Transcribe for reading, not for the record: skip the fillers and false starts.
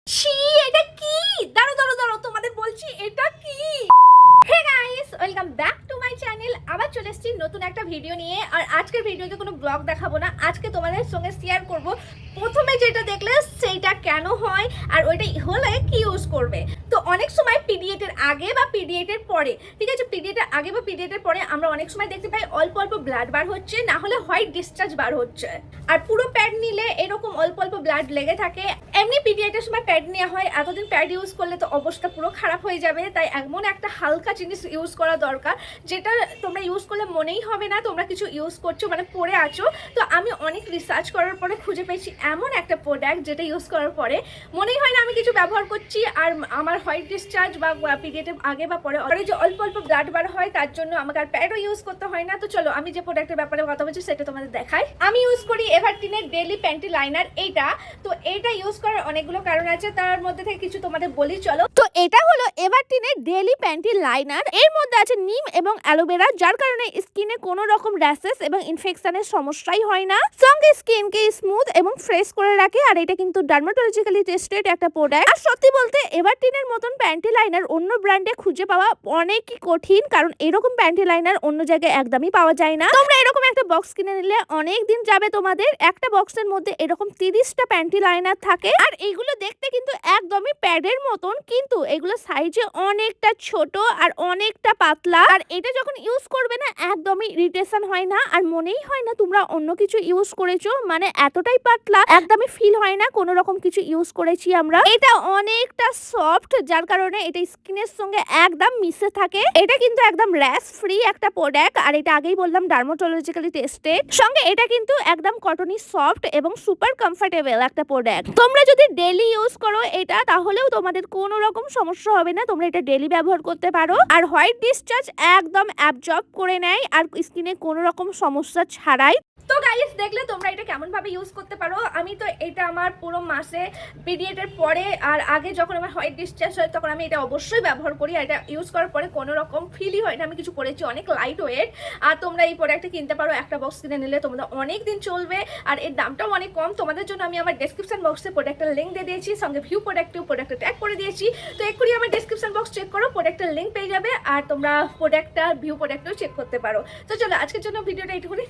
ছি, এটা কি? দাঁড়াও দাঁড়াও দাঁড়াও, তোমাদের বলছি এটা কি। Hey guys, welcome back to my channel. আবার চলে এসেছি নতুন একটা ভিডিও নিয়ে। আর আজকের ভিডিওতে কোনো ব্লগ দেখাবো না, আজকে তোমাদের সঙ্গে শেয়ার করব প্রথমে যেটা দেখলে সেইটা কেন হয় আর ওইটা হলে কি ইউজ করবে। তো অনেক সময় পিরিয়ডের আগে বা পিরিয়ডের পরে, ঠিক আছে, পিরিয়ডের আগে বা পিরিয়ডের পরে আমরা অনেক সময় দেখতে পাই অল্প অল্প ব্লাড বার হচ্ছে, না হলে হোয়াইট ডিসচার্জ বার হচ্ছে। আর পুরো প্যাড নিলে এরকম অল্প অল্প ব্লাড লেগে থাকে। এমনি পিরিয়ডের সময় প্যাড নেওয়া হয়, এতদিন প্যাড ইউজ করলে তো অবস্থা পুরো খারাপ হয়ে যাবে। তাই এমন একটা হালকা জিনিস ইউজ করা দরকার যেটা তোমরা ইউজ করলে মনেই হবে না তোমরা কিছু ইউজ করছো, মানে পরে আছো। তো আমি অনেক রিসার্চ করার পরে খুঁজে পেয়েছি এমন একটা প্রোডাক্ট যেটা ইউজ করার পরে মনেই হয় না আমি কিছু ব্যবহার করছি। আর আমার হোয়াইট ডিসচার্জ বা পিরিয়ডের আগে বা পরে যে অল্প অল্প ব্লাড বার হয়, তার জন্য আমাকে আর প্যাডও ইউজ করতে হয় না। তো চলো আমি যে প্রোডাক্টের ব্যাপারে কথা বলছি সেটা তোমাদের দেখাই। আমি ইউজ করি এভারটিনের ডেইলি প্যান্টি লাইনার এইটা। তো এইটা ইউজ করার অনেকগুলো কারণ আছে, তার মধ্যে থেকে কিছু তোমাদের বলি চলো। তো এটা হলো এভারটিনের ডেইলি প্যান্টি লাইনার। এর মধ্যে আছে নিম এবং অ্যালোভেরা, যার কারণে স্কিনে কোনো রকম র্যাশেস এবং ইনফেকশনের সমস্যাই হয় না। সঙ্গে স্কিনকে স্মুথ এবং ফ্রেশ করে রাখে। আর এটা কিন্তু ডার্মাটোলজিক্যালি টেস্টেড একটা প্রোডাক্ট। আর সত্যি বলতে এভারটিনের মতন প্যান্টি লাইনার অন্য ব্র্যান্ডে খুঁজে পাওয়া অনেকই কঠিন, কারণ এরকম প্যান্টি লাইনার অন্য জায়গায় একদমই পাওয়া যায় না। তোমরা এরকম একটা বক্স কিনে নিলে অনেক দিন যাবে তোমাদের। একটা বক্সের মধ্যে এরকম 30টা প্যান্টি লাইনার থাকে। আর এইগুলো দেখতে কিন্তু একদমই প্যাডের মতন, কিন্তু এগুলো সাইজে অনেকটা ছোট আর অনেকটা পাতলা। আর এটা যখন ইউজ করবে না একদমই ইরিটেশন হয় না, আর মনেই হয় না তোমরা অন্য কিছু ইউজ করেছো। মানে এতটাই পাতলা একদমই ফিল হয় না কোনো রকম কিছু ইউজ করেছি আমরা। এটা অনেকটা সফট, যার কারণে এটা স্কিনের সঙ্গে একদম মিশে থাকে। এটা কিন্তু একদম র্যাশ ফ্রি একটা প্রোডাক্ট। আর এটা আগেই বললাম ডার্মাটোলজিক্যালি টেস্টেড। সঙ্গে এটা কিন্তু একদম কটনি সফট এবং সুপার কমফোর্টেবল একটা প্রোডাক্ট। তোমরা যদি ডেইলি ইউজ করো এটা, তাহলেও তোমাদের কোনো রকম সমস্যা হবে না। তোমরা এটা ডেইলি ব্যবহার করতে পারো। আর হোয়াইট ডিসচার্জ একদম অ্যাবজর্ব করে নেয় আর স্কিনে কোনো রকম সমস্যা ছাড়াই। তো গাইস, দেখলে তোমরা এটা কেমন ভাবে ইউজ করতে পারো। আমি তো এটা আমার পুরো মাসে পিরিয়ডের পরে আর আগে যখন আমার হোয়াইট ডিসচার্জ হয় তখন আমি এটা অবশ্যই ব্যবহার করি। আর এটা ইউজ করার পরে কোনো রকম ফিলই হয় না আমি কিছু করেছি। অনেক লাইট ওয়েট। আর তোমরা এই প্রোডাক্টটা কিনতে পারো, একটা বক্স কিনে নিলে তোমাদের অনেক দিন চলবে। আর এর দামটাও অনেক কম। তোমাদের জন্য আমি আমার ডেসক্রিপশন বক্সে প্রোডাক্টের লিঙ্ক দিয়ে দিয়েছি, সঙ্গে ভিউ প্রোডাক্টে ট্যাগ করে দিয়েছি। তো এক্ষুনি আমার ডেসক্রিপশন বক্স চেক করো, প্রোডাক্টের লিঙ্ক পেয়ে যাবে। আর তোমরা প্রোডাক্টটা ভিউ প্রোডাক্টও চেক করতে পারো। তো চলো আজকের জন্য ভিডিওটা এইটুকুনি।